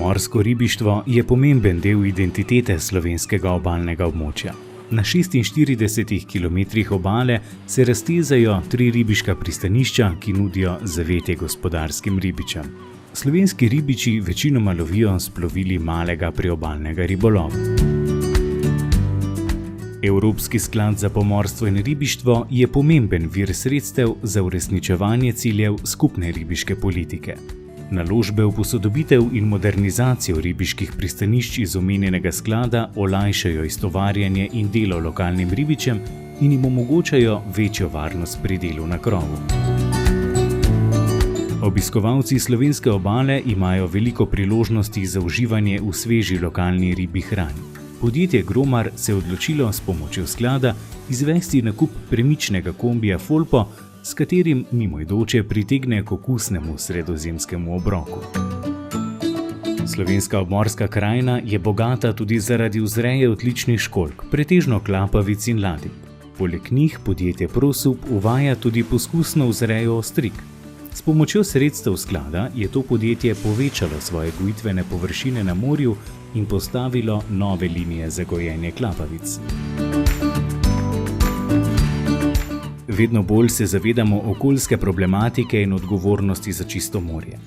Pomorsko ribištvo je pomemben del identitete slovenskega obalnega območja. Na 46 km obale se raztezajo 3 ribiška pristanišča, ki nudijo zavetje gospodarskim ribičem. Slovenski ribiči večinoma lovijo s plovili malega priobalnega ribolova. Evropski sklad za pomorstvo in ribištvo je pomemben vir sredstev za uresničevanje ciljev skupne ribiške politike. Naložbe v posodobitev in modernizacijo ribiških pristanišč iz omenjenega sklada olajšajo istovarjanje in delo lokalnim ribičem in jim omogočajo večjo varnost pri delu na krovu. Obiskovalci slovenske obale imajo veliko priložnosti za uživanje v sveži lokalni ribji hrani. Podjetje Gromar se je odločilo s pomočjo sklada izvesti nakup premičnega kombija Folpo, s katerim mimoidoče pritegne k okusnemu sredozemskemu obroku. Slovenska obmorska krajina je bogata tudi zaradi vzreje odličnih školjk, pretežno klapavic in ladij. Poleg njih podjetje Prosup uvaja tudi poskusno vzrejo ostrig. S pomočjo sredstev sklada je to podjetje povečalo svoje gojitvene površine na morju in postavilo nove linije za gojenje klapavic. Vedno bolj se zavedamo okoljske problematike in odgovornosti za čisto morje.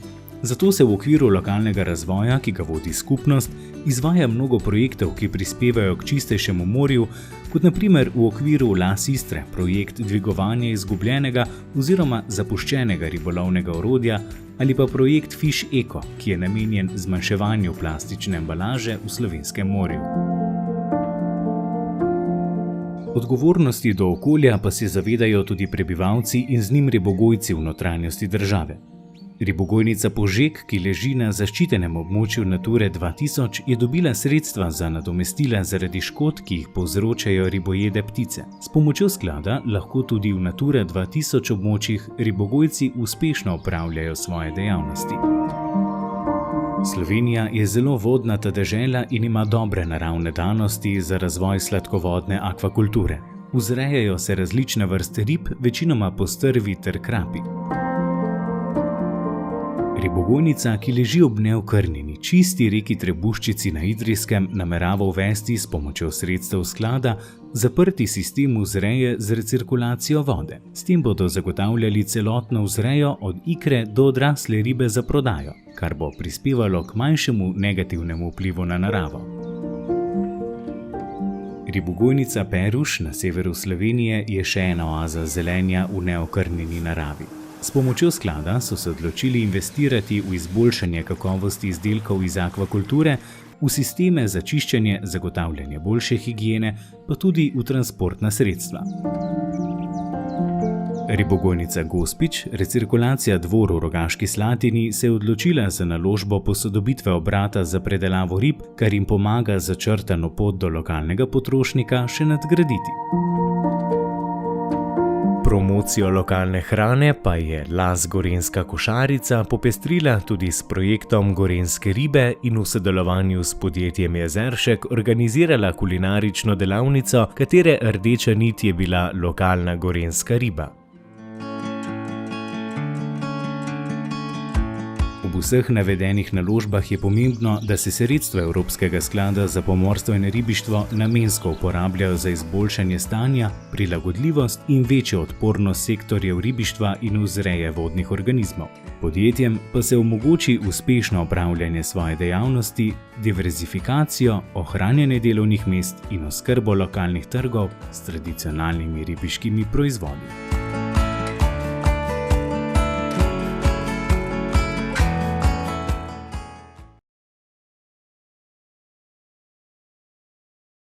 Zato se v okviru lokalnega razvoja, ki ga vodi skupnost, izvaja mnogo projektov, ki prispevajo k čistejšemu morju, kot na primer v okviru Las Istre projekt dvigovanja izgubljenega oziroma zapuščenega ribolovnega orodja ali pa projekt Fish Eco, ki je namenjen zmanjševanju plastične embalaže v slovenskem morju. Odgovornosti do okolja pa se zavedajo tudi prebivalci in z njim ribogojci v notranjosti države. Ribogojnica Požeg, ki leži na zaščitenem območju Nature 2000, je dobila sredstva za nadomestila zaradi škod, ki jih povzročajo ribojede ptice. S pomočjo sklada lahko tudi v Nature 2000 območjih ribogojci uspešno opravljajo svoje dejavnosti. Slovenija je zelo vodnata dežela in ima dobre naravne danosti za razvoj sladkovodne akvakulture. Vzrejajo se različne vrste rib, večinoma postrvi ter krapi. Ribogojnica, ki leži ob neokrnjeni, čisti reki Trebuščici na Idrijskem, namerava uvesti s pomočjo sredstev sklada zaprti sistem vzreje z recirkulacijo vode. S tem bodo zagotavljali celotno vzrejo od ikre do odrasle ribe za prodajo, kar bo prispevalo k manjšemu negativnemu vplivu na naravo. Ribogojnica Peruš na severu Slovenije je še ena oaza zelenja v neokrnjeni naravi. S pomočjo sklada so se odločili investirati v izboljšanje kakovosti izdelkov iz akvakulture, v sisteme za čiščenje, zagotavljanje boljše higiene, pa tudi v transportna sredstva. Ribogojnica Gospič, recirkulacija Dvor v Rogaški Slatini, se je odločila za naložbo posodobitve obrata za predelavo rib, kar jim pomaga začrtano pot do lokalnega potrošnika še nadgraditi. Promocijo lokalne hrane pa je Las Gorenjska košarica popestrila tudi s projektom Gorenjske ribe in v sodelovanju s podjetjem Jezeršek organizirala kulinarično delavnico, katere rdeča nit je bila lokalna gorenjska riba. Ob vseh navedenih naložbah je pomembno, da se sredstva Evropskega sklada za pomorstvo in ribištvo namensko uporabljajo za izboljšanje stanja, prilagodljivost in večjo odpornost sektorjev ribištva in vzreje vodnih organizmov. Podjetjem pa se omogoči uspešno opravljanje svoje dejavnosti, diverzifikacijo, ohranjanje delovnih mest in oskrbo lokalnih trgov s tradicionalnimi ribiškimi proizvodi.